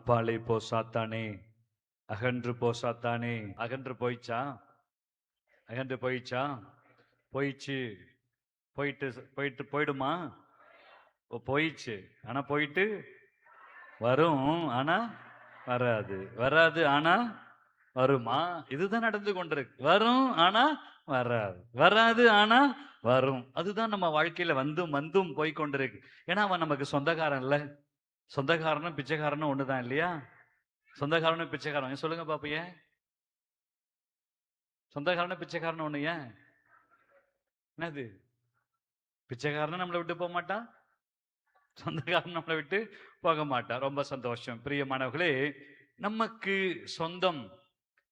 அப்பாலே போ சாத்தானே, அகன்று போ சாத்தானே. அகன்று போயிச்சா? அகன்று போயிச்சா? போயிச்சு. போயிட்டு போயிட்டு போயிடுமா? போயிடுச்சு. ஆனா போயிட்டு வரும். ஆனா வராது. வராது ஆனா வருமா? இதுதான் நடந்து கொண்டிருக்கு. வரும் ஆனா வராது. வராது ஆனா வரும். அதுதான் நம்ம வாழ்க்கையில வந்தும் வந்தும் போய் கொண்டிருக்கு. ஏன்னா அவன் நமக்கு சொந்தக்காரன் இல்ல. சொந்தக்காரனும் பிச்சைக்காரனும் ஒண்ணுதான் இல்லையா? சொந்தக்காரனும் பிச்சைக்காரன் சொல்லுங்க பாப்போம் ஏன்? சொந்தக்காரனும் பிச்சைக்காரனும் ஒண்ணு ஏன்? என்னது? பிச்சைக்காரனும் நம்மளை விட்டு போக மாட்டான், சொந்தக்காரன் நம்மளை விட்டு போக மாட்டான். ரொம்ப சந்தோஷம். பிரியமானவர்களே, நமக்கு சொந்தம்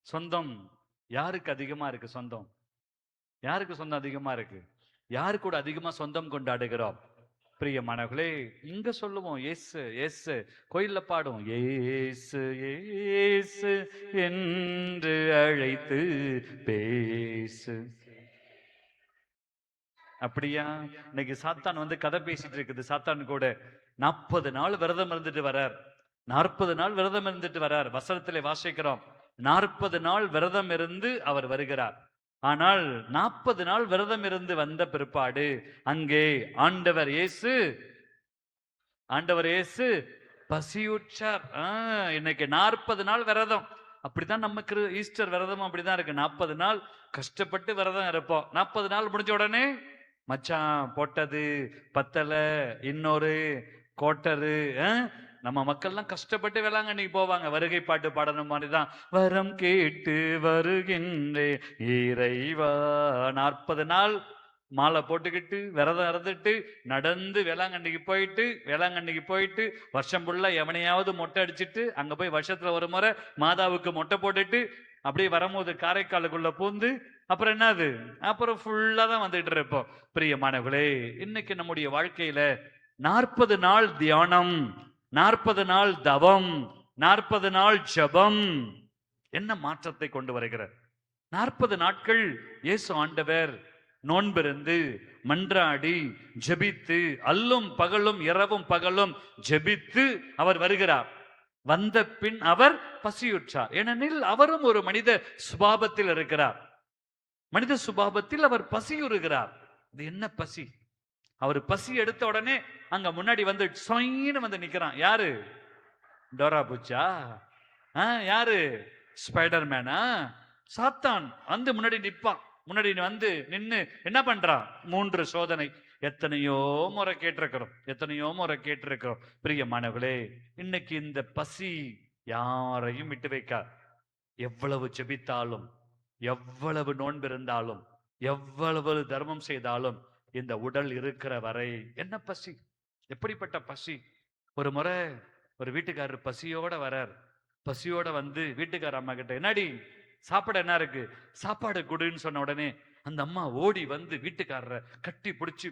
சொந்தம் யாருக்கு அதிகமா இருக்கு? சொந்தம் யாருக்கு சொந்தம் அதிகமா இருக்கு? யாரு கூட அதிகமா சொந்தம் கொண்டாடுகிறோம்? பிரியமானவர்களே, இங்க சொல்லுவோம் இயேசு இயேசு, கோயில்ல பாடுவோம் இயேசு இயேசு என்று அழைத்து பேசு. அப்படியா? இன்னைக்கு சாத்தான் வந்து கதை பேசிட்டு இருக்குது. சாத்தான் கூட 40 நாள் விரதம் இருந்துட்டு வரார். 40 நாள் விரதம் இருந்துட்டு வரார். வசனத்திலே வாசிக்கிறோம், 40 நாள் விரதம் இருந்து அவர் வருகிறார். ஆனால் 40 நாள் விரதம் இருந்து வந்த பிற்பாடு அங்கே ஆண்டவர் இயேசு பசியுற்றார். இன்னைக்கு 40 நாள் விரதம். அப்படித்தான் நமக்கு ஈஸ்டர் விரதம் அப்படிதான் இருக்கு. 40 நாள் கஷ்டப்பட்டு விரதம் இருப்போம். 40 நாள் முடிஞ்ச உடனே மச்சான் போட்டது பத்தல, இன்னொரு கோட்டரு. நம்ம மக்கள்லாம் கஷ்டப்பட்டு வேளாங்கண்ணிக்கு போவாங்க. வருகை பாட்டு பாடணும் மாதிரிதான். வரம் கேட்டு வருகின்றே இறைவா. 40 நாள் மாலை போட்டுக்கிட்டு விரதம் இருந்துட்டு நடந்து வேளாங்கண்ணிக்கு போயிட்டு வருஷம் ஃபுல்லா எவனையாவது மொட்டை அடிச்சுட்டு அங்க போய் வருஷத்துல ஒரு முறை மாதாவுக்கு மொட்டை போட்டுட்டு அப்படியே வரும்போது காரைக்காலுக்குள்ள பூந்து அப்புறம் என்னது, அப்புறம் ஃபுல்லா தான் வந்துட்டு இருப்போம். பிரியமானவர்களே, இன்னைக்கு நம்முடைய வாழ்க்கையில 40 நாள் தியானம், 40 நாள் தவம், 40 நாள் ஜபம் என்ன மாற்றத்தை கொண்டு வருகிறார்? 40 நாட்கள் இயேசு ஆண்டவர் நோன்பிருந்து மன்றாடி ஜெபித்து அல்லும் பகலும் இரவும் பகலும் ஜெபித்து அவர் வருகிறார். வந்த பின் அவர் பசியுற்றார். ஏனெனில் அவரும் ஒரு மனித சுபாவத்தில் இருக்கிறார். மனித சுபாவத்தில் அவர் பசியுறுகிறார். இது என்ன பசி? அவர் பசி எடுத்த உடனே அங்க முன்னாடி வந்து சொயின்னு வந்து நிக்கிறான். யாரு? டோரா பூச்சா? யாரு? ஸ்பைடர்மேனா? சாத்தான் வந்து முன்னாடி நிப்பான். முன்னாடி வந்து நின்னு என்ன பண்றான்? 3 சோதனை. எத்தனையோ முறை கேட்டிருக்கிறோம். பிரியமானவர்களே, இன்னைக்கு இந்த பசி யாரையும் விட்டு வைக்க. எவ்வளவு ஜெபித்தாலும், எவ்வளவு நோன்பிருந்தாலும், எவ்வளவு தர்மம் செய்தாலும் இந்த உடல் இருக்கிற வரை என்ன பசி? எப்படிப்பட்ட பசி? ஒரு முறை ஒரு வீட்டுக்காரர் பசியோட வரார். பசியோட வந்து வீட்டுக்கார அம்மா கிட்ட, என்னடி சாப்பாடு என்ன இருக்கு? சாப்பாடு கொடுன்னு சொன்ன உடனே அந்த அம்மா ஓடி வந்து வீட்டுக்காரரை கட்டி பிடிச்சு,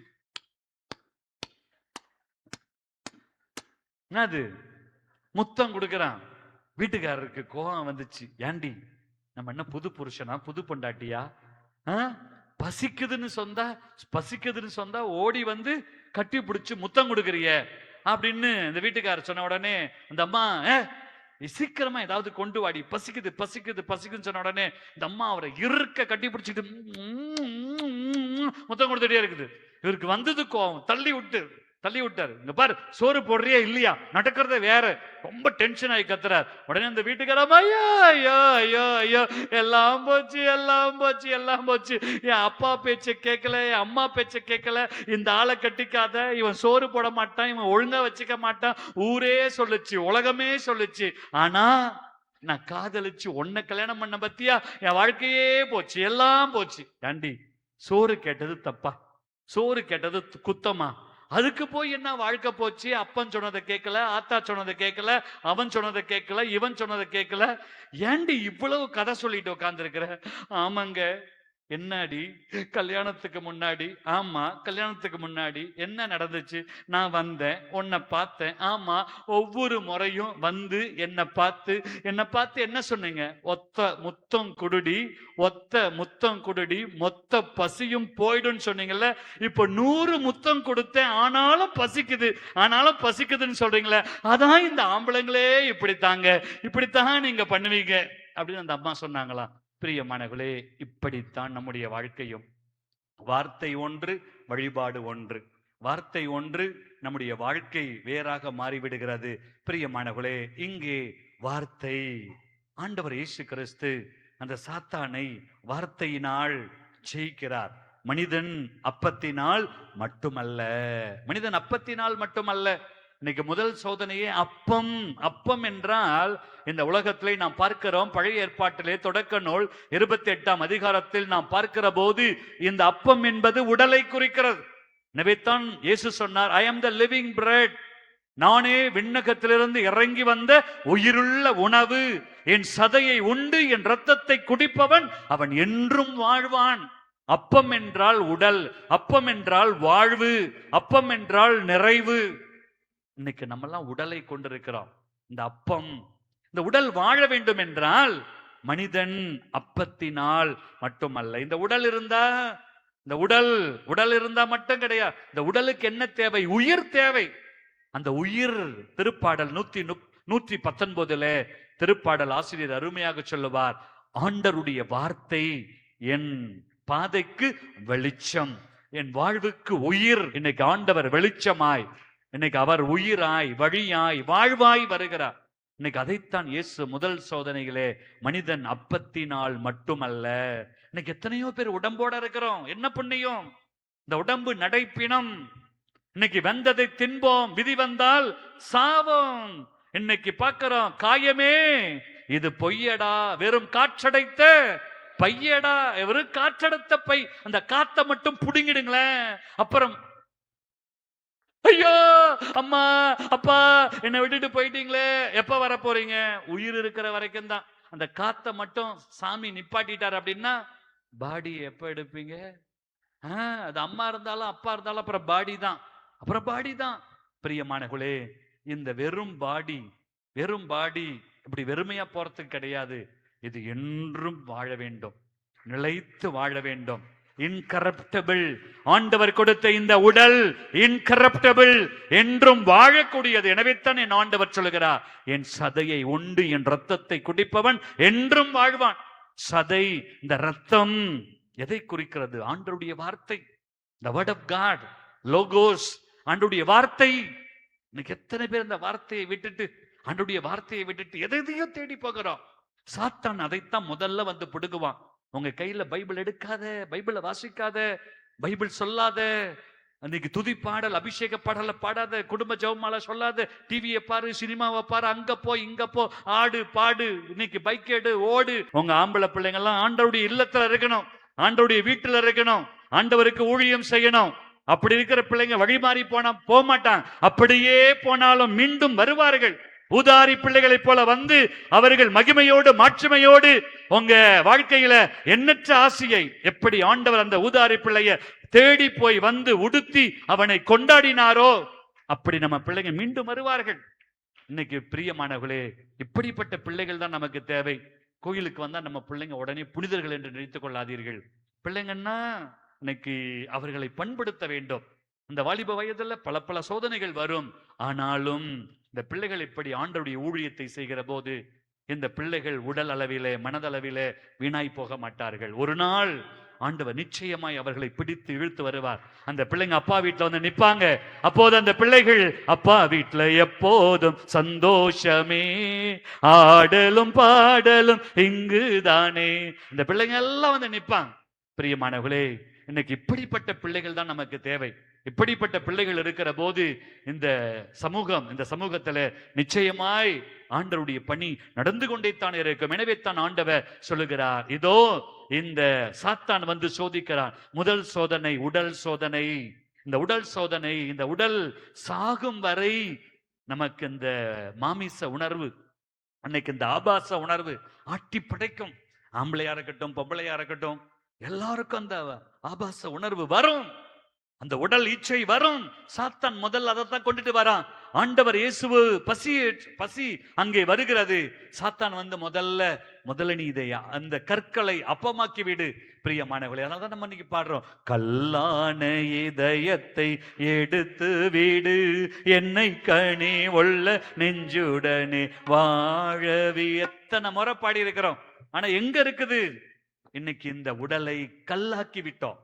என்னது முத்தம் கொடுக்கறான். வீட்டுக்காரருக்கு கோபம் வந்துச்சு. ஏண்டி, நம்ம என்ன புது புருஷனா, புது பொண்டாட்டியா? பசிக்குதுன்னு சொந்தா ஓடி வந்து கட்டி பிடிச்சு முத்தம் கொடுக்கறிய அப்படின்னு இந்த வீட்டுக்காரர் சொன்ன உடனே அந்த அம்மா, சீக்கிரமா ஏதாவது கொண்டு வாடி, பசிக்குதுன்னு சொன்ன உடனே இந்த அம்மா அவரை இருக்க கட்டி பிடிச்சிட்டு முத்தம் கொடுத்துட்டே இருக்குது. இவருக்கு வந்தது கோவம். தள்ளி விட்டாரு. இங்க பாரு, சோறு போடுறியா இல்லையா, நடக்கிறத வேற. ரொம்ப டென்ஷன் ஆகி கத்துறார். உடனே அந்த வீட்டுக்காரமா, ஐயோ எல்லாம் போச்சு. என் அப்பா பேச்ச கேட்கல, என் அம்மா பேச்ச கேட்கல, இந்த ஆளை கட்டிக்காத, இவன் சோறு போட மாட்டான், இவன் ஒழுங்கா வச்சுக்க மாட்டான், ஊரே சொல்லுச்சு, உலகமே சொல்லுச்சு. ஆனா நான் காதலிச்சு உன்னை கல்யாணம் பண்ண பத்தியா, என் வாழ்க்கையே போச்சு, எல்லாம் போச்சு. ஏண்டி, சோறு கேட்டது தப்பா? சோறு கேட்டது குத்தமா? அதுக்கு போய் என்ன வாழ்க்கை போச்சு? அப்பன் சொன்னதை கேட்கல, ஆத்தா சொன்னதை கேட்கல, அவன் சொன்னதை கேட்கல, இவன் சொன்னதை கேட்கல. ஏண்டி இவ்வளவு கதை சொல்லிட்டு உட்கார்ந்து இருக்கிற? ஆமாங்க, என்னடி கல்யாணத்துக்கு முன்னாடி? ஆமா, கல்யாணத்துக்கு முன்னாடி என்ன நடந்துச்சு? நான் வந்தேன், உன்னை பார்த்தேன். ஆமா, ஒவ்வொரு முறையும் வந்து என்ன பார்த்து என்ன சொன்னீங்க? ஒத்த முத்தம் குடுடி, ஒத்த முத்தம் குடுடி, மொத்த பசியும் போயிடும்னு சொன்னீங்கல்ல. இப்ப 100 முத்தம் கொடுத்தேன், ஆனாலும் பசிக்குதுன்னு சொல்றீங்களே. அதான் இந்த ஆம்பளைங்களே இப்படித்தாங்க, இப்படித்தான் நீங்க பண்ணுவீங்க அப்படின்னு அந்த அம்மா சொன்னாங்களாம். பிரியமானவர்களே, இப்படித்தான் நம்முடைய வாழ்க்கையும். வார்த்தை ஒன்று, வழிபாடு ஒன்று. வார்த்தை ஒன்று, நம்முடைய வாழ்க்கை வேறாக மாறிவிடுகிறது. பிரியமானவர்களே, இங்கே வார்த்தை, ஆண்டவர் இயேசு கிறிஸ்து அந்த சாத்தானை வார்த்தையினால் ஜெயிக்கிறார். மனிதன் அப்பத்தினால் மட்டுமல்ல, மனிதன் அப்பத்தினால் மட்டுமல்ல. இன்னைக்கு முதல் சோதனையே அப்பம். அப்பம் என்றால் இந்த உலகத்திலே நாம் பார்க்கிறோம், பழைய ஏற்பாட்டிலே தொடக்க நூல் 28ஆம் அதிகாரத்தில் நாம் பார்க்கிற போது இந்த அப்பம் என்பது உடலை குறிக்கிறது. எனவேதான் இயேசு சொன்னார், ஐ ஆம் த லிவிங் பிரெட். நானே விண்ணகத்திலிருந்து இறங்கி வந்த உயிருள்ள உணவு. என் சதையை உண்டு என் இரத்தத்தை குடிப்பவன் அவன் என்றும் வாழ்வான். அப்பம் என்றால் உடல், அப்பம் என்றால் வாழ்வு, அப்பம் என்றால் நிறைவு. இன்னைக்கு நம்ம எல்லாம் உடலை கொண்டிருக்கிறோம். இந்த அப்பம், இந்த உடல் வாழ வேண்டும் என்றால் மனிதன் அப்பத்தினால் மட்டுமல்ல. இந்த உடல் இருந்தா, இந்த உடல் இருந்தா மட்டும் கிடையாது. இந்த உடலுக்கு என்ன தேவை? உயிர் தேவை. அந்த உயிர் திருப்பாடல் 119 திருப்பாடல் ஆசிரியர் அருமையாக சொல்லுவார், ஆண்டருடைய வார்த்தை என் பாதைக்கு வெளிச்சம், என் வாழ்வுக்கு உயிர். இன்னைக்கு ஆண்டவர் வெளிச்சமாய், இன்னைக்கு அவர் உயிராய், வழியாய், வாழ்வாய் வருகிறார். இன்னைக்கு அதைத்தான் இயேசு முதல் சோதனைகளே, மனிதன் அப்பத்தினால் மட்டுமல்ல. இன்னைக்கு எத்தனையோ பேர் உடம்போட இருக்கிறோம். என்ன புண்ணியம்? இந்த உடம்பு நடைப்பினம். இன்னைக்கு வந்ததை தின்போம், விதி வந்தால் சாவோம். இன்னைக்கு பார்க்கிறோம், காயமே இது பொய்யடா, வெறும் காற்றடைத்த பையடா, வெறும் காற்றடைத்த பை. அந்த காத்தை மட்டும் புடுங்கிடுங்களேன், அப்புறம் ஐயோ அம்மா அப்பா என்னை விட்டுட்டு போயிட்டீங்களே, எப்ப வர போறீங்க? உயிர் இருக்கிற வரைக்கும் தான். அந்த காத்தை மட்டும் சாமி நிப்பாட்டிட்டார் அப்படின்னா பாடி எப்ப எடுப்பீங்க? அது அம்மா இருந்தாலும் அப்பா இருந்தாலும் அப்புறம் பாடி தான். பிரியமானவர்களே, இந்த வெறும் பாடி இப்படி வெறுமையா போறதுக்கு கிடையாது. இது என்றும் வாழ வேண்டும், நிலைத்து வாழ வேண்டும். இன்கரப்டபிள். ஆண்டவர் கொடுத்த இந்த உடல் இன்கரப்டபிள், என்றும் வாழக்கூடியது. எனவே தான் என் ஆண்டவர் சொல்லுகிறார், என் சதையை உண்டு என் ரத்தத்தை குடிப்பவன் என்றும் வாழ்வான். சதை, இந்த ரத்தம் எதை குறிக்கிறது? ஆண்டவருடைய வார்த்தை, the word of God, logos, ஆண்டவருடைய வார்த்தை. இன்னைக்கு எத்தனை பேர் இந்த வார்த்தையை விட்டுட்டு, ஆண்டவருடைய வார்த்தையை விட்டுட்டு எதையோ தேடி போகிறோம். சாத்தான் அதைத்தான் முதல்ல வந்து பிடுங்குவான். உங்க கையில பைபிள் எடுக்காத, பைபிளை வாசிக்காத, பைபிள் சொல்லாத, அன்னைக்கு துதி பாடல் அபிஷேக பாடல பாடாத, குடும்ப ஜெபமால சொல்லாத, டிவியை பாரு, சினிமாவை பாரு, அங்க போ இங்க போ, ஆடு பாடு, இன்னைக்கு பைக் எடு ஓடு. உங்க ஆம்பளை பிள்ளைங்க எல்லாம் ஆண்டவருடைய இல்லத்துல இருக்கணும், ஆண்டவருடைய வீட்டுல இருக்கணும், ஆண்டவருக்கு ஊழியம் செய்யணும். அப்படி இருக்கிற பிள்ளைங்க வழி மாறி போக மாட்டான். அப்படியே போனாலும் மீண்டும் வருவார்கள். ஊதாரி பிள்ளைகளை போல வந்து அவர்கள் மகிமையோடு மாட்சிமையோடு உங்க வாழ்க்கையில எண்ணற்ற ஆசையை, எப்படி ஆண்டவர் அந்த ஊதாரி பிள்ளைய தேடி போய் வந்து உடுத்தி அவனை கொண்டாடினாரோ அப்படி நம்ம பிள்ளைங்க மீண்டும் வருவார்கள். இன்னைக்கு பிரியமானவர்களே, இப்படிப்பட்ட பிள்ளைகள் தான் நமக்கு தேவை. கோயிலுக்கு வந்தா நம்ம பிள்ளைங்க உடனே புனிதர்கள் என்று நினைத்துக் கொள்ளாதீர்கள். பிள்ளைங்கன்னா இன்னைக்கு அவர்களை பண்படுத்த வேண்டும். இந்த வாலிப வயதுல பல சோதனைகள் வரும். ஆனாலும் இந்த பிள்ளைகள் இப்படி ஆண்டவருடைய ஊழியத்தை செய்கிற போது இந்த பிள்ளைகள் உடல் அளவிலே மனதளவிலே வீணாய் போக மாட்டார்கள். ஒரு நாள் ஆண்டவர் நிச்சயமாய் அவர்களை பிடித்து இழுத்து வருவார். அந்த பிள்ளைங்க அப்பா வீட்டுல வந்து நிப்பாங்க. அப்போது அந்த பிள்ளைகள், அப்பா வீட்டுல எப்போதும் சந்தோஷமே, ஆடலும் பாடலும் இங்குதானே. இந்த பிள்ளைங்க எல்லாம் வந்து நிப்பாங்க. பிரியமானவர்களே, இன்னைக்கு இப்படிப்பட்ட பிள்ளைகள் தான் நமக்கு தேவை. இப்படிப்பட்ட பிள்ளைகள் இருக்கிற போது இந்த சமூகத்துல நிச்சயமாய் ஆண்டவருடைய பணி நடந்து கொண்டே தான் இருக்கும். எனவே தான் ஆண்டவர் சொல்லுகிறார், இதோ இந்த சாத்தான் வந்து சோதிக்கிறான். முதல் சோதனை உடல் சோதனை. இந்த உடல் சோதனை, இந்த உடல் சாகும் வரை நமக்கு இந்த மாமிச உணர்வு, அன்னைக்கு இந்த ஆபாச உணர்வு ஆட்டி படைக்கும். ஆம்பளையா இருக்கட்டும் பொம்பளையா இருக்கட்டும், எல்லாருக்கும் அந்த ஆபாச உணர்வு வரும், அந்த உடல் இச்சை வரும். சாத்தான் முதல்ல அதைத்தான் கொண்டுட்டு வரான். ஆண்டவர் இயேசுவு பசி அங்கே வருகிறது. சாத்தான் வந்து முதல்ல நீ இதை அந்த கற்களை அப்பமாக்கி விடு. பிரியமானவர்களே, அதனாலதான் நம்ம இன்னைக்கு பாடுறோம், கல்லான இதயத்தை எடுத்து வீடு, என்னை கனி உள்ள நெஞ்சுடனே வாழவி. எத்தனை முறை பாடி இருக்கிறோம். ஆனா எங்க இருக்குது இன்னைக்கு? இந்த உடலை கல்லாக்கி விட்டோம்.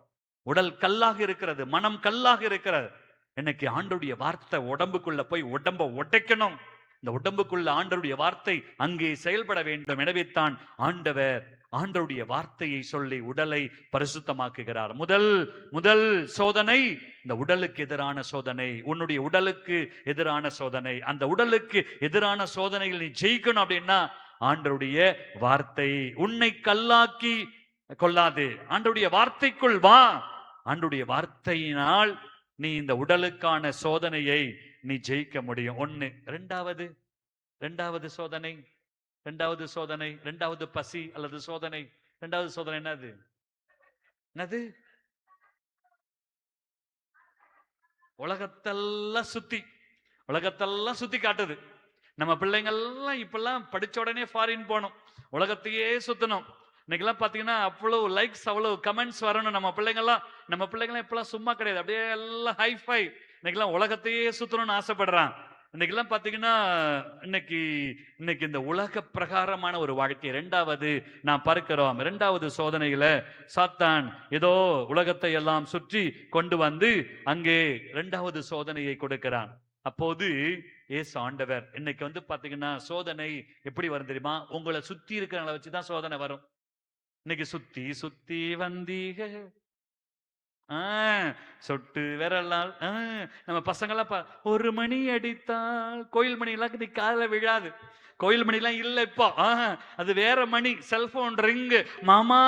உடல் கல்லாக இருக்கிறது, மனம் கல்லாக இருக்கிறது. இன்னைக்கு ஆண்டவருடைய வார்த்தை உடம்புக்குள்ள போய் உடம்ப உடைக்கணும். இந்த உடம்புக்குள்ள ஆண்டவருடைய வார்த்தை அங்கே செயல்பட வேண்டும். எனவே தான் ஆண்டவருடைய வார்த்தையை சொல்லி உடலை பரிசுத்தமாக்குகிறார். முதல் சோதனை இந்த உடலுக்கு எதிரான சோதனை, உன்னுடைய உடலுக்கு எதிரான சோதனை. அந்த உடலுக்கு எதிரான சோதனைகள் நீ ஜெயிக்கணும் அப்படின்னா ஆண்டவருடைய வார்த்தை. உன்னை கல்லாக்கி கொள்ளாது, ஆண்டவருடைய வார்த்தைக்குள் வா. ஆண்டவருடைய வார்த்தையினால் நீ இந்த உடலுக்கான சோதனையை நீ ஜெயிக்க முடியும். ஒண்ணு. ரெண்டாவது சோதனை, ரெண்டாவது பசி அல்லது சோதனை. ரெண்டாவது சோதனை என்னது? உலகத்தெல்லாம் சுத்தி காட்டுது. நம்ம பிள்ளைங்கள்லாம் இப்பெல்லாம் படிச்ச உடனே ஃபாரின் போனோம், உலகத்தையே சுத்தணும். இன்னைக்கெல்லாம் பாத்தீங்கன்னா அவ்வளவு லைக்ஸ், அவ்வளவு கமெண்ட்ஸ் வரணும். நம்ம பிள்ளைங்கள்லாம் இப்பெல்லாம் சும்மா கிடையாது, அப்படியே எல்லாம் ஹைஃபை. இன்னைக்கெல்லாம் உலகத்தையே சுத்தணும்னு ஆசைப்படுறான். இன்னைக்கெல்லாம் பாத்தீங்கன்னா இன்னைக்கு இந்த உலக பிரகாரமான ஒரு வாழ்க்கை. ரெண்டாவது நான் பார்க்கிறோம், ரெண்டாவது சோதனையில சாத்தான் ஏதோ உலகத்தை எல்லாம் சுற்றி கொண்டு வந்து அங்கே ரெண்டாவது சோதனையை கொடுக்கிறான். அப்போது ஏசு ஆண்டவர் இன்னைக்கு வந்து பாத்தீங்கன்னா சோதனை எப்படி வரும் தெரியுமா? உங்களை சுத்தி இருக்கிறவங்களை வச்சுதான் சோதனை வரும். இன்னைக்கு சுத்தி வந்தீக சொட்டு விரலால் நம்ம பசங்கெல்லாம் ஒரு மணி அடித்தால், கோயில் மணி எல்லாம் நீ காதல விழாது. கோயில் மணி எல்லாம் இல்ல இப்போ, அது வேற மணி, செல்போன் ரிங்கு. மாமா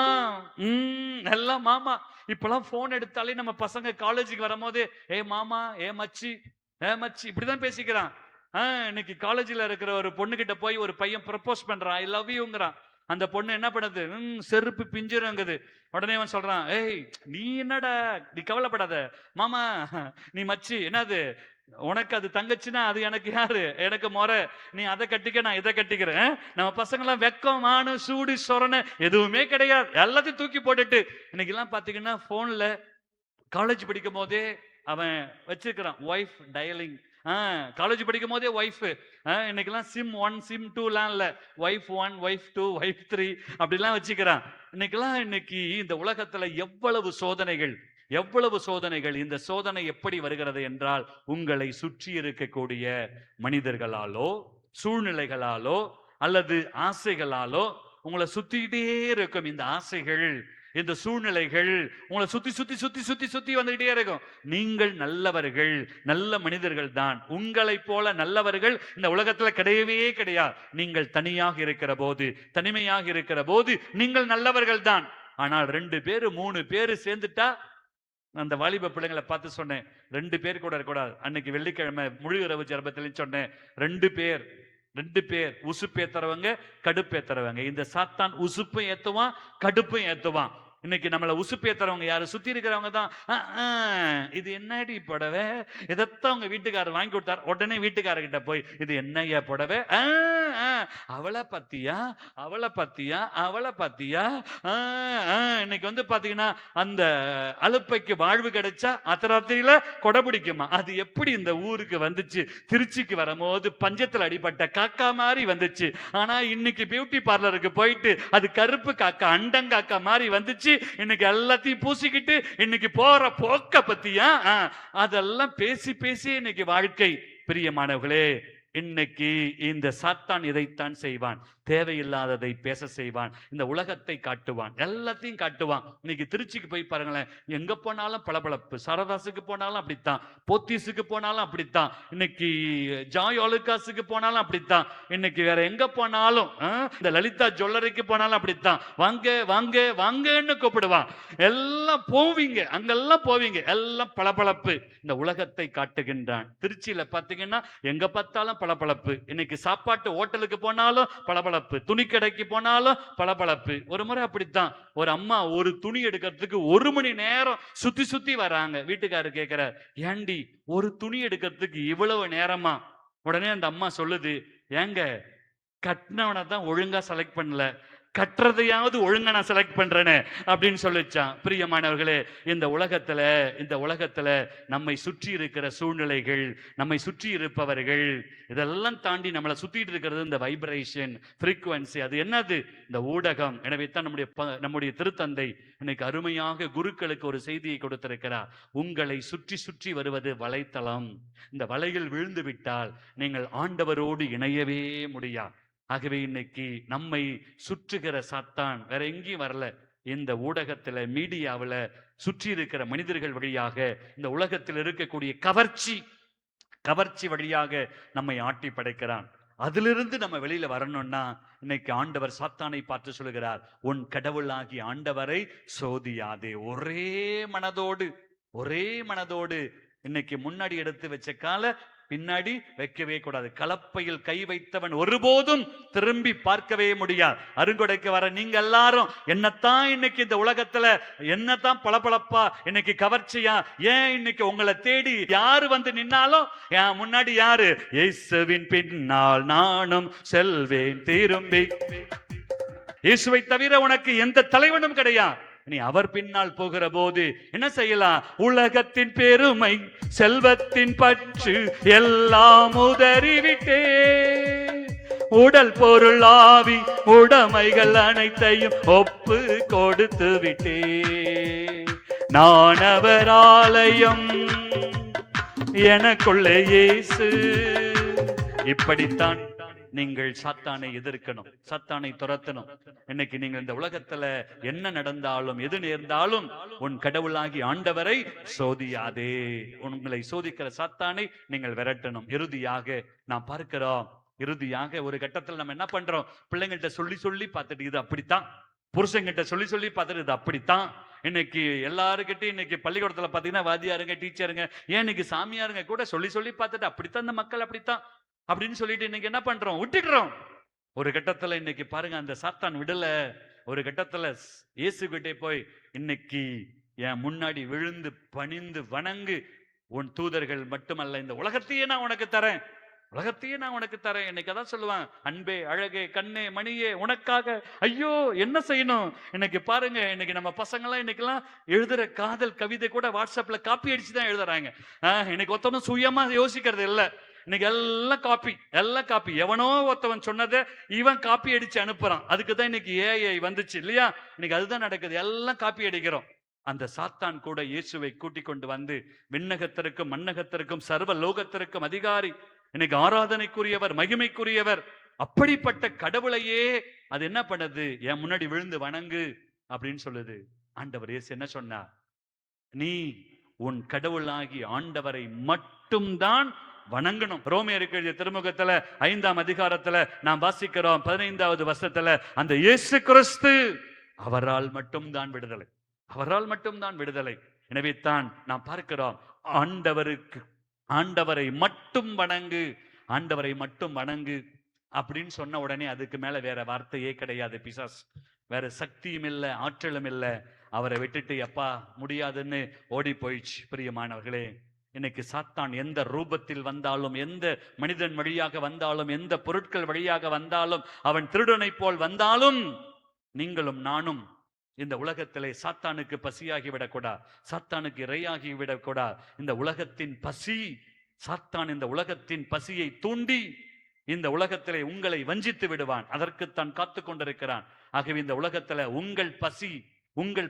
எல்லாம் மாமா. இப்பெல்லாம் போன் எடுத்தாலே நம்ம பசங்க காலேஜுக்கு வரும்போது ஏ மாமா, ஏ மச்சி இப்படிதான் பேசிக்கிறான். இன்னைக்கு காலேஜ்ல இருக்கிற ஒரு பொண்ணு கிட்ட போய் ஒரு பையன் ப்ரப்போஸ் பண்றான், ஐ லவ் யூங்கிறான். அந்த பொண்ணு என்ன பண்ணுது? செருப்பு பிஞ்சிருங்குது. உடனே அவன் சொல்றான், ஏய் நீ என்னடா, நீ கவலைப்படாத மாமா, நீ மச்சி, என்னது உனக்கு அது தங்கச்சின்னா அது எனக்கு யாரு, எனக்கு முறை, நீ அதை கட்டிக்க, நான் இதை கட்டிக்கிறேன். நம்ம பசங்கெல்லாம் வெக்கம், மானு, சூடு, சொரணை எதுவுமே கிடையாது. எல்லாத்தையும் தூக்கி போட்டுட்டு இன்னைக்கு எல்லாம் பாத்தீங்கன்னா போன்ல காலேஜ் படிக்கும் போதே அவன் வச்சிருக்கிறான் ஒய்ஃப் டயலிங். காலேஜ் படிக்கும் போதே ஒய்ஃப். இன்னைக்கெல்லாம் சிம் 1 சிம் 2லாம் இல்ல, ஒய்ஃப் 1 ஒய்ஃப் 2 ஒய்ஃப் 3 அப்படிலாம் வச்சுக்கிறான். இன்னைக்கு இந்த உலகத்துல எவ்வளவு சோதனைகள். இந்த சோதனை எப்படி வருகிறது என்றால், உங்களை சுற்றி இருக்கக்கூடிய மனிதர்களாலோ, சூழ்நிலைகளாலோ அல்லது ஆசைகளாலோ உங்களை சுத்திக்கிட்டே இருக்கும். இந்த ஆசைகள், இந்த சூழ்நிலைகள் உங்களை சுத்தி வந்துகிட்டே இருக்கும். நீங்கள் நல்லவர்கள், நல்ல மனிதர்கள் தான். உங்களை போல நல்லவர்கள் இந்த உலகத்துல கிடையவே கிடையாது. நீங்கள் தனியாக இருக்கிற போது, தனிமையாக இருக்கிற போது நீங்கள் நல்லவர்கள் தான். ஆனால் 2 பேரு 3 பேரு சேர்ந்துட்டா, அந்த வாலிப பிள்ளைங்களை பார்த்து சொன்னேன், 2 பேர் கூட இருக்கக்கூடாது. அன்னைக்கு வெள்ளிக்கிழமை முழு இரவு ஜெபத்திலையும் சொன்னேன், 2 பேர் உசுப்பேத்துறவங்க, கடுப்பேத்துறவங்க. இந்த சாத்தான் உசுப்பும் ஏத்துவான், கடுப்பும் ஏத்துவான். இன்னைக்கு நம்மளை உசுப்பேத்துறவங்க யாரு? சுத்தி இருக்கிறவங்க தான். இது என்னடி புடவை, இதைத்தான் உங்க வீட்டுக்காரர் வாங்கி கொடுத்தார். உடனே வீட்டுக்காரர்கிட்ட போய், இது என்னையா புடவை, அவளை பத்தியா. இன்னைக்கு வந்து பாத்தீங்கன்னா அந்த அலுப்பைக்கு வாழ்வு கிடைச்சா அத்தராத்திரியில கொடை பிடிக்குமா? அது எப்படி இந்த ஊருக்கு வந்துச்சு? திருச்சிக்கு வரும்போது பஞ்சத்துல அடிபட்ட காக்கா மாதிரி வந்துச்சு. ஆனா இன்னைக்கு பியூட்டி பார்லருக்கு போயிட்டு அது கருப்பு காக்கா, அண்டங்காக்கா மாதிரி வந்துச்சு. இன்னைக்கு எல்லாத்தையும் பூசிக்கிட்டு இன்னைக்கு போற போக்க பத்தியா அதெல்லாம் பேசி இன்னைக்கு வாழ்க்கை. பிரியமானவர்களே, இன்னைக்கு இந்த சாத்தான் இதைத்தான் செய்வான். தேவையில்லாததை பேச செய்வான். இந்த உலகத்தை காட்டுவான், எல்லாத்தையும் காட்டுவான். இன்னைக்கு திருச்சிக்கு போய் பாருங்களேன், எங்க போனாலும் பளபளப்பு. சரதாசுக்கு போனாலும் அப்படித்தான், போத்தீஸுக்கு போனாலும் அப்படித்தான், இன்னைக்கு ஜாய் ஆலுகாஸுக்கு போனாலும் அப்படித்தான், இன்னைக்கு வேற எங்க போனாலும் இந்த லலிதா ஜுவல்லரிக்கு போனாலும் அப்படித்தான். வாங்க வாங்க வாங்கன்னு கூப்பிடுவான். எல்லாம் போவீங்க, அங்கெல்லாம் போவீங்க, எல்லாம் பளபளப்பு. இந்த உலகத்தை காட்டுகின்றான். திருச்சியில பாத்தீங்கன்னா எங்க பார்த்தாலும் பளபளப்பு. இன்னைக்கு சாப்பாட்டு ஹோட்டலுக்கு போனாலும் பளபளப்பு, துணி கடைக்கு போனாலும் பளபளப்பு. ஒரு முறை அப்படித்தான், ஒரு அம்மா ஒரு துணி எடுக்கிறதுக்கு 1 மணி நேரம் சுத்தி சுத்தி வராங்க. வீட்டுக்காரர் கேட்கிறார், ஏண்டி ஒரு துணி எடுக்கிறதுக்கு இவ்வளவு நேரமா? உடனே அந்த அம்மா சொல்லுது, ஏங்க கட்டினவனை தான் ஒழுங்கா செலக்ட் பண்ணல, கட்டுறதையாவது ஒழுங்கா நான் செலக்ட் பண்றேன்னு அப்படின்னு சொல்லிச்சான். பிரியமானவர்களே, இந்த உலகத்துல நம்மை சுற்றி இருக்கிற சூழ்நிலைகள், நம்மை சுற்றி இருப்பவர்கள், இதெல்லாம் தாண்டி நம்மளை சுத்திட்டு இருக்கிறது இந்த வைப்ரேஷன், ஃப்ரீக்குவன்சி. அது என்னது? இந்த ஊடகம். எனவே தான் நம்முடைய திருத்தந்தை இன்னைக்கு அருமையாக குருக்களுக்கு ஒரு செய்தியை கொடுத்திருக்கிறார். உங்களை சுற்றி சுற்றி வருவது வலைத்தளம். இந்த வலையில் விழுந்து விட்டால் நீங்கள் ஆண்டவரோடு இணையவே முடியாது. ஆகவே இன்னைக்கு நம்மை சுற்றுகிற சாத்தான் வேற எங்கேயும் வரல, இந்த ஊடகத்துல, மீடியாவில் சுற்றி இருக்கிற மனிதர்கள் வழியாக, இந்த உலகத்தில் இருக்கக்கூடிய கவர்ச்சி வழியாக நம்மை ஆட்டி படைக்கிறான். அதிலிருந்து நம்ம வெளியில வரணும்னா இன்னைக்கு ஆண்டவர் சாத்தானை பார்த்து சொல்லுகிறார், உன் கடவுளாகி ஆண்டவரை சோதியாதே. ஒரே மனதோடு இன்னைக்கு முன்னாடி எடுத்து வச்ச கால பின்னாடி வைக்கவே கூடாது. கலப்பையில் கை வைத்தவன் ஒருபோதும் திரும்பி பார்க்கவே முடியாது. அருங்கொடைக்கு வர நீங்க எல்லாரும் என்னத்தான் இன்னைக்கு இந்த உலகத்துல என்னத்தான் பளபளப்பா, இன்னைக்கு கவர்ச்சியா, ஏன் இன்னைக்கு உங்களை தேடி யாரு வந்து நின்னாலும் என் முன்னாடி யாரு? இயேசுவின் பின்னால் நானும் செல்வேன் திரும்பி. இயேசுவை தவிர உனக்கு எந்த தலைவனும் கிடையாது. நீ அவர் பின்னால் போகிற போது என்ன செய்யலாம்? உலகத்தின் பெருமை, செல்வத்தின் பற்று எல்லாம் உதறிவிட்டே, உடல் பொருள் ஆவி உடைமைகள் அனைத்தையும் ஒப்பு கொடுத்து விட்டே, நான் அவர் ஆலயம், எனக்குள்ளே இயேசு. இப்படித்தான் நீங்கள் சாத்தானை எதிர்க்கணும், சாத்தானை துரத்தணும். இன்னைக்கு நீங்கள் இந்த உலகத்துல என்ன நடந்தாலும் எது நேர்ந்தாலும் உன் கடவுளாகி ஆண்டவரை சோதியாதே. உங்களை சோதிக்கிற சாத்தானை நீங்கள் விரட்டணும். இறுதியாக நாம் பார்க்கிறோம், ஒரு கட்டத்தில் நம்ம என்ன பண்றோம்? பிள்ளைங்கள்ட்ட சொல்லி பார்த்துட்டு இது அப்படித்தான், புருஷங்கிட்ட சொல்லி பார்த்துட்டு இது அப்படித்தான். இன்னைக்கு எல்லாருக்கிட்டையும் இன்னைக்கு பள்ளிக்கூடத்துல பாத்தீங்கன்னா வாத்தியாருங்க, டீச்சருங்க, ஏன் இன்னைக்கு சாமியாருங்க கூட சொல்லி பார்த்துட்டு அப்படித்தான், இந்த மக்கள் அப்படித்தான் அப்படின்னு சொல்லிட்டு இன்னைக்கு என்ன பண்றோம்? விட்டுடுறோம். ஒரு கட்டத்துல இன்னைக்கு பாருங்க, அந்த சாத்தான் விடல. ஒரு கட்டத்துல இயேசுகிட்டே போய், இன்னைக்கு என் முன்னாடி விழுந்து பணிந்து வணங்கு, உன் தூதர்கள் மட்டுமல்ல இந்த உலகத்தையே நான் உனக்கு தரேன், இன்னைக்கு அதான் சொல்லுவான், அன்பே, அழகே, கண்ணே, மணியே, உனக்காக ஐயோ என்ன செய்யணும். இன்னைக்கு பாருங்க, இன்னைக்கு நம்ம பசங்களாம் இன்னைக்கெல்லாம் எழுதுற காதல் கவிதை கூட வாட்ஸ்அப்ல காப்பி அடிச்சுதான் எழுதுறாங்க. இன்னைக்கு ஒருத்தவனும் சுயமா யோசிக்கிறது இல்லை. இன்னைக்கு எல்லாம் காப்பி, எவனோ ஒருத்தவன் சொன்னதை இவன் காப்பி அடிச்சு அனுப்புறான். அதுக்குதான் இன்னைக்கு ஏஐ வந்துச்சு இல்லையா? இன்னைக்கு அதுதான் நடக்குது, எல்லாம் காப்பி அடிக்கிறோம். அந்த சாத்தான் கூட இயேசுவை கூட்டிக் கொண்டு வந்து விண்ணகத்திற்கும் மண்ணகத்திற்கும் சர்வ லோகத்திற்கும் அதிகாரி, இன்னைக்கு ஆராதனைக்குரியவர், மகிமைக்குரியவர், அப்படிப்பட்ட கடவுளையே அது என்ன பண்ணுது? என் முன்னாடி விழுந்து வணங்கு அப்படின்னு சொல்லுது. ஆண்டவர் இயேசு என்ன சொன்னார்? நீ உன் கடவுளாகி ஆண்டவரை மட்டும்தான் வணங்கணும். ரோமியருக்கு எழுதிய திருமுகத்துல 5ஆம் அதிகாரத்துல நாம் வாசிக்கிறோம் 15வது வசனத்துல, அந்த இயேசு கிறிஸ்து அவரால் மட்டும்தான் விடுதலை. எனவே தான் நாம் பார்க்கிறோம், ஆண்டவரை மட்டும் வணங்கு அப்படின்னு சொன்ன உடனே அதுக்கு மேல வேற வார்த்தையே கிடையாது. பிசாஸ் வேற சக்தியும் இல்லை, ஆற்றலும் இல்லை. அவரை விட்டுட்டு எப்பா முடியாதுன்னு ஓடி போயிடுச்சு. பிரியமானவர்களே, இன்னைக்கு சாத்தான் எந்த ரூபத்தில் வந்தாலும், எந்த மனிதன் வழியாக வந்தாலும், எந்த பொருட்கள் வழியாக வந்தாலும், அவன் திருடனை போல் வந்தாலும், நீங்களும் நானும் இந்த உலகத்திலே சாத்தானுக்கு பசியாகி விடக்கூடாது, சாத்தானுக்கு இரையாகி விடக்கூடாது. இந்த உலகத்தின் பசி, சாத்தான் இந்த உலகத்தின் பசியை தூண்டி இந்த உலகத்திலே உங்களை வஞ்சித்து விடுவான். அதற்குத்தான் காத்து கொண்டிருக்கிறான். ஆகவே இந்த உலகத்துல உங்கள்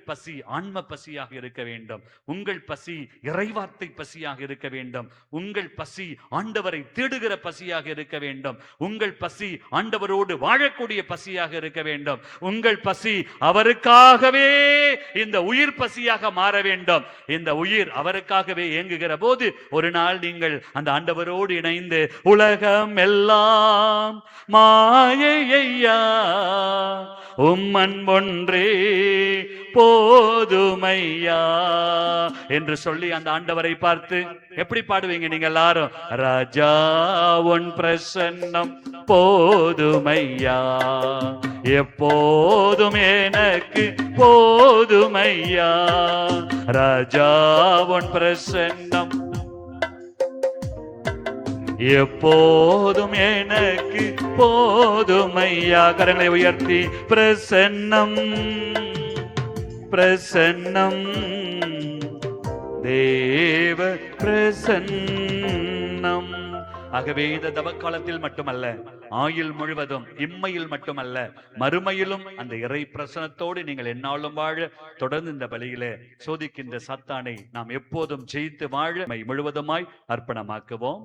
பசி ஆன்ம பசியாக இருக்க வேண்டும். உங்கள் பசி இறைவார்த்தை பசியாக இருக்க வேண்டும். உங்கள் பசி ஆண்டவரை தேடுகிற பசியாக இருக்க வேண்டும். உங்கள் பசி ஆண்டவரோடு வாழக்கூடிய பசியாக இருக்க வேண்டும். உங்கள் பசி அவருக்காகவே இந்த உயிர் பசியாக மாற வேண்டும். இந்த உயிர் அவருக்காகவே இயங்குகிற போது ஒரு நாள் நீங்கள் அந்த ஆண்டவரோடு இணைந்து, உலகம் எல்லாம் மாயையா உம்மன் ஒன்றே போதுமையா என்று சொல்லி அந்த ஆண்டவரை பார்த்து எப்படி பாடுவீங்க நீங்க எல்லாரும்? ராஜா உன் பிரசன்னம் போதுமையா, எப்போதும் எனக்கு போதுமையா. ராஜா உன் பிரசன்னம் எப்போதும் எனக்கு போதுமையா. கரங்களை உயர்த்தி பிரசன்னம் பிரசன்னம் தேவ பிரசன்னம். ஆகவே இந்த தவக்காலத்தில் மட்டுமல்ல, ஆயுள் முழுவதும், இம்மையில் மட்டுமல்ல, மறுமையிலும் அந்த இறை பிரசனத்தோடு நீங்கள் எந்நாளும் வாழ தொடர்ந்து இந்த பலியிலே சோதிக்கின்ற சாத்தானை நாம் எப்போதும் ஜெயித்து வாழ முழுவதுமாய் அர்ப்பணமாக்குவோம்.